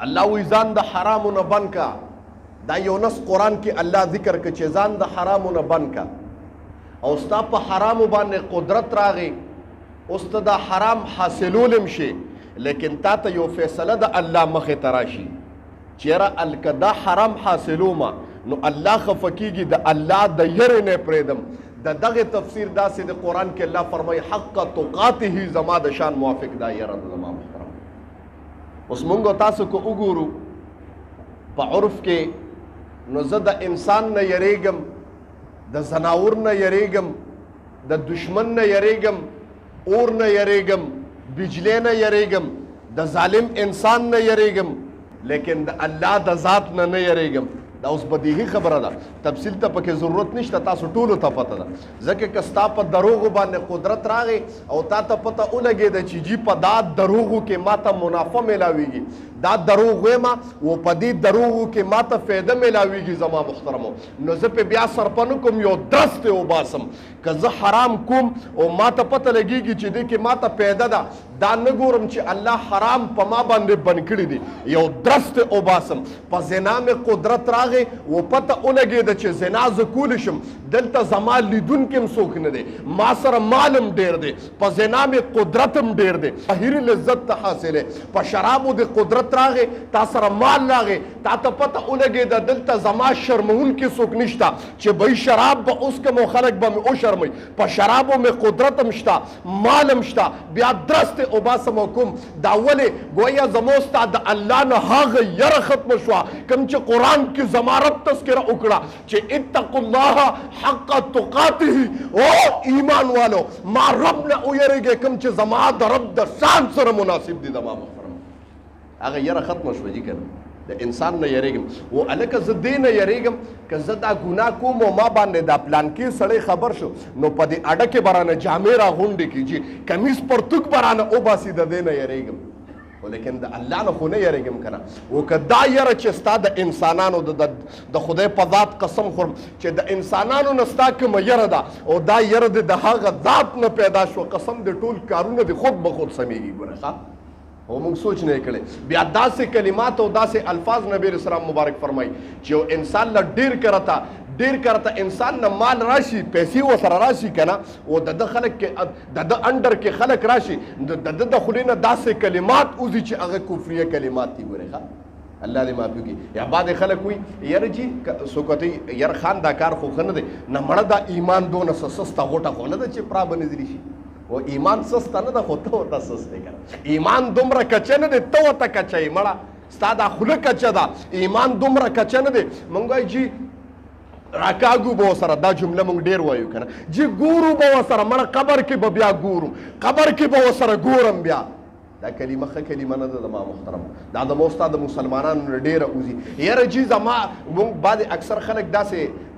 الله وی ځان د حرامو نه بند کا. دا یو نص قرآن کې الله ذکر که چې ځان د حرامو نه بند کا او ستا په حرامو باندې قدرت راغی، اوس ته دا حرام حاصلولم شي، لیکن تا ته یو فیصله د الله مخې ته راشي چیرې که دا حرام حاصلومه نو الله خفه کېږي، د الله د یرې نه پرېږدم. د دغه تفسیر داسې د قرآن کې الله فرمایي حق تقاته، زما د شان موافق دا یره ده زما محترم. اوس مونږ تاسو که وګورو په عرف کې نو زه د انسان نه یریږم، د زناور نه یریږم، د دشمن نه یریږم، اور نه یریږم، بجلی نه یریږم، د ظالم انسان نه یریږم، لیکن د الله د ذات نه نه یریږم. دا اوس بدیهی خبره ده، تفصیل ته پکې ضرورت نشته، تاسو ټولو ته پته ده. ځکه که ستا په دروغو باندې قدرت راغی او تا ته پته ولګېده چې جی په دا دروغو کې ما ته منافع میلاویږي، دا دروغ ویما و په دې دروغو کې ما ته فایده میلاویږي زما محترمو، نو زه پې بیا سرپه نه کوم، یو درس پې وباسم. که زه حرام کوم او ما ته پته لګېږي چې دې کې ما ته پیدا ده، دا نه ګورم چې الله حرام په ما باندې بند کړي دي، یو درس پې وباسم. په زنا مې قدرت راغی و پته ولګېده چې زنا زه کولی شم، دلته زما لیدونکي هم څوک نه دی، ما سره مال هم ډېر دی، په زنا مې قدرت هم ډېر دی، ظاهري لذت ته حاصل په شرابو د قدرت راغی، تا سره مال راغی، تا ته پته ولګېده دلته زما شرمونکي څوک نشته چې بهی شراب به اوس کوم خلک به مې وشرموي، په شرابو مې قدرت هم شته، مال هم شته، بیا درس ته وباسم او کوم. دا ولې ګویا زما ستا د الله نه هغه یره ختمه شوه کوم چې قرآن کې زما رب تذکره وکړه چې اتقوا الله حق تقاته، او ایمان والو ما رب نه ویریږئ کوم چې زما د رب د شان سره مناسب دي. زما محترم هغه یره ختمه شوه جي کنه، د انسان نه یریږم. و هلکه زه دې نه یریږم که زه دا ګناه کوم او ما باندې دا پلان کې سړی خبر شو نو په دې اډه کې به رانه جامې راغونډې کړي، کمیز پرتوک به رانه وباسي، د دې نه یریږم. خو لیکن د الله نه خو نه یریږم که نه. و که دا یره چې ستا د انسانانو د خدای په ذات قسم خورم چې د انسانانو نه ستا کومه یره ده او دا یره دې د هغه ذات نه پیدا شو، قسم د ټول کارونه دې خود به خود سمیږي. ګوره ښه او موږ سوچ نه کړی. بیا داسې کلمات او داسې الفاظ نبی اسلام مبارک فرمایي چې یو انسان له ډېر کرته انسان نه مال راشي، پیسې ورسره راشي که نه، او د ده خلک کې د ده انډر کې خلک راشي، د ده د خولې نه داسې کلمات وځي چې هغه کفریه کلمات دي. ګورې ښه الله دې معافي کړي. یا بعضې خلک وایي یاره جي څوک ورته یار خان دا کار خو ښه نه دی، نه مړه دا ایمان دونه سسته غوټه خو نه ده چې پرا به نظري شي. و ایمان سسته نه ده خو ته ورته سست دی که نه، ایمان دومره کچه نه دی، ته ورته کچه یې مړه، ستا دا خوله کچه ده، ایمان دومره کچه نه دی. موږ وایو جي راکاږو به ورسره، دا جمله موږ ډېر وایو که نه، جي ګورو به ورسره، مړه قبر کې به بیا ګورو، قبر کې به ورسره ګورم بیا. دا کلمه ښه کلمه نه ده زما محترم، دا د موستا د مسلمانانو نه ډېره وځي. یاره جي زما موږ بعضې اکثر خلک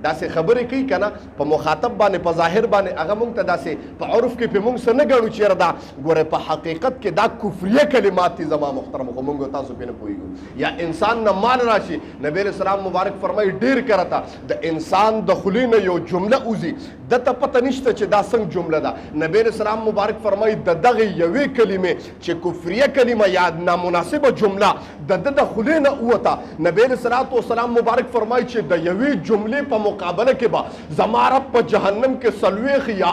داسې خبرې کوي که نه په مخاطب باندې، په ظاهر باندې هغه موږ ته داسې په عرف کې پې موږ څه نه ګڼو چې یاره دا ګوره په حقیقت کې دا کفریه کلمات دي زما محترم، خو موږ تاسو پې نه پوهېږو. یا انسان نه مال راشي، نبی اسلام مبارک فرمایي ډېر کرته د انسان د خولې نه یو جمله وځي، ده ته پته نشته چې دا څنګه جمله ده. نبی اسلام مبارک فرمایي د دغې یوې کلمې چې کفریه کلمه یا نامناسبه جمله د ده د خولې نه ووته، نبی اسلام مبارک فرمایي چې د یوې جملې په مقابله کې به زما رب په جهنم کې 40 یا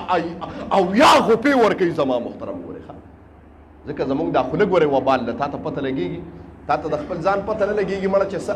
80 غوپې ورکوي. زما محترم ګورې ښه، ځکه زمونږ دا خوله ګورې وبال ده، تا ته پته لګېږي، تا ته د خپل ځان پته نه لګېږي مړه چې څه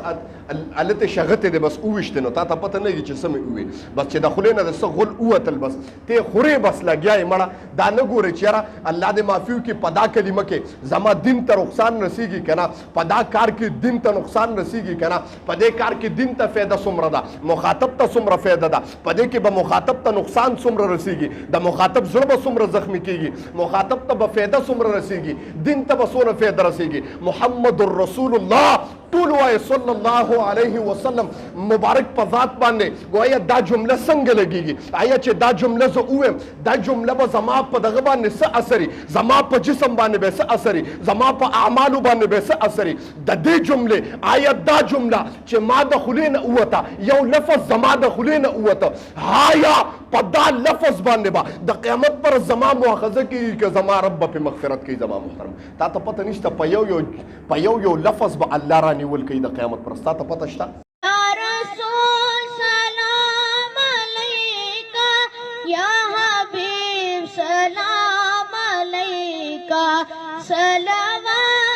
هلته شغتې دی بس وویشتې نو تا ته پته نه لګي چې څه مې ووې، بس چې د خولې نه د څه غول ووتل بس ته خورې بس لګیا یې مړه. دا نه ګورې چې یاره الله دې معافي وکړي په دا کلمه کې زما دین ته نقصان رسېږي که نه، په دا کار کې دین ته نقصان رسېږي که نه، په دې کار کې دین ته فایده څومره ده، مخاطب ته څومره فایده ده، په دې کې به مخاطب ته نقصان څومره رسېږي، د مخاطب زړه به څومره زخمي کېږي، مخاطب ته به فایده څومره رسېږي، دین ته به څومره فایده رسېږي. محمد رسول الله ټول وایي صلی الله علیه وسلم مبارک په ذات باندې ګویا دا جمله څنګه لګېږي، آیا چې دا جمله زه ووایم دا جمله به زما په دغه باندې څه اثري، زما په جسم باندې به څه اثري، زما په اعمالو باندې به څه اثري. د دې جملې آیا دا جمله چې ما د خولې نه ووته، یو لفظ زما د خولې نه ووته، آیا په دا لفظ باندې با د قیامت پر زما مؤاخذه کوي که زما رب په مغفرت کوي. زما محترم تا ته پته نشته په یو لفظ به الله را نیول کوي د قیامت پر. ستا ته پته شته؟ یا رسول سلام علیکا، یا حبیب سلام علیکا، صلوات